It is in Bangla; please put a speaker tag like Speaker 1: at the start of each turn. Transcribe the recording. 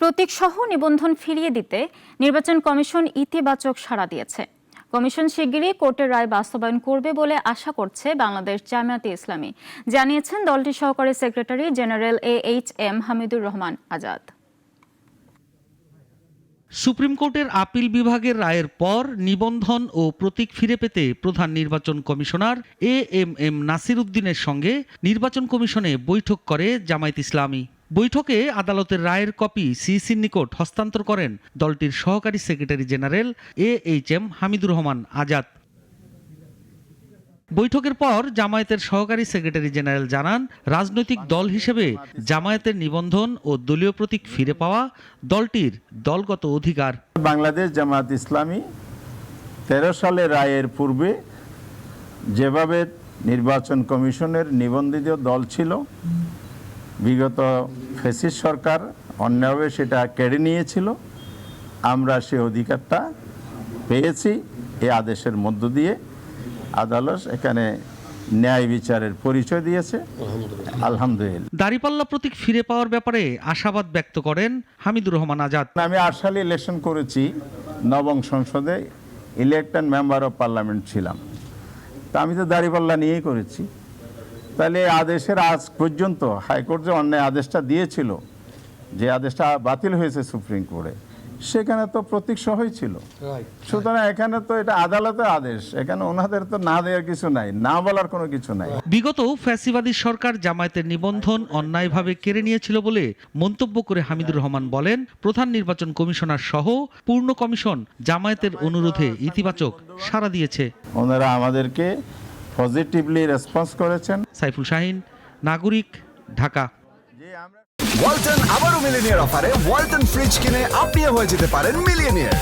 Speaker 1: প্রতীকসহ নিবন্ধন ফিরিয়ে দিতে নির্বাচন কমিশন ইতিবাচক সাড়া দিয়েছে। কমিশন শিগগিরই কোর্টের রায় বাস্তবায়ন করবে বলে আশা করছে বাংলাদেশ জামায়াতে ইসলামী, জানিয়েছেন দলটির সহকারী secretary general AHM Hamidur Rahman Azad.
Speaker 2: Supreme কোর্টের আপিল বিভাগের রায়ের পর নিবন্ধন ও প্রতীক ফিরে পেতে প্রধান নির্বাচন কমিশনার AMM নাসির উদ্দিনের সঙ্গে নির্বাচন কমিশনে বৈঠক করে জামায়াত ইসলামী। বৈঠকে আদালতের রায়ের কপি সিইসির নিকট হস্তান্তর করেন দলটির সহকারী secretary general AHM Hamidur Rahman Azad. বৈঠকের পর জামায়াতের সহকারী সেক্রেটারি জেনারেল জানান, রাজনৈতিক দল হিসেবে জামায়াতের নিবন্ধন ও দলীয় প্রতীক ফিরে পাওয়া দলটির দলগত অধিকার।
Speaker 3: বাংলাদেশ জামায়াত ইসলামী 13 সালের রায়ের পূর্বে যেভাবে নির্বাচন কমিশনের নিবন্ধিত দল ছিল, বিগত ফ্যাসিস্ট সরকার অন্যায়ভাবে সেটা কেড়ে নিয়েছিল, আমরা সে অধিকারটা পেয়েছি। এই আদেশের মধ্য দিয়ে আদালত এখানে ন্যায় বিচারের পরিচয় দিয়েছে, আলহামদুলিল্লাহ।
Speaker 2: দাঁড়িপাল্লা প্রতীক ফিরে পাওয়ার ব্যাপারে আশাবাদ ব্যক্ত করেন হামিদুর রহমান আজাদ।
Speaker 3: আমি 8 সালে ইলেকশন করেছি, নবম সংসদে ইলেক্টেড মেম্বার অফ পার্লামেন্ট ছিলাম, তা আমি তো দাঁড়িপাল্লা নিয়েই করেছি। তাহলে আদেশের আজ পর্যন্ত হাইকোর্ট যে অন্যায় আদেশটা দিয়েছিল, যে আদেশটা বাতিল হয়েছে সুপ্রিম কোর্টে, সেখানে তো প্রতীক সহই ছিল। সুতরাং এখানে তো এটা আদালতের আদেশ, এখানে ওনাদের তো না দেওয়ার কিছু নাই, না বলার কোনো কিছু নাই।
Speaker 2: বিগত ফ্যাসিবাদী সরকার জামায়াতের নিবন্ধন অন্যায়ভাবে কেড়ে নিয়েছিল বলে মন্তব্য করে হামিদুর রহমান বলেন, প্রধান নির্বাচন কমিশনার সহ পূর্ণ কমিশন জামায়াতের অনুরোধে ইতিবাচক সাড়া দিয়েছে।
Speaker 3: ওনারা আমাদেরকে পজিটিভলি রেসপন্স করেছেন।
Speaker 2: সাইফুল শাহিন, নাগরিক, ঢাকা।
Speaker 4: ওয়ালটন আবারও মিলিনিয়ার অফারে ওয়ালটন ফ্রিজ কিনে আপনিও হয়ে যেতে পারেন মিলিয়নিয়ার।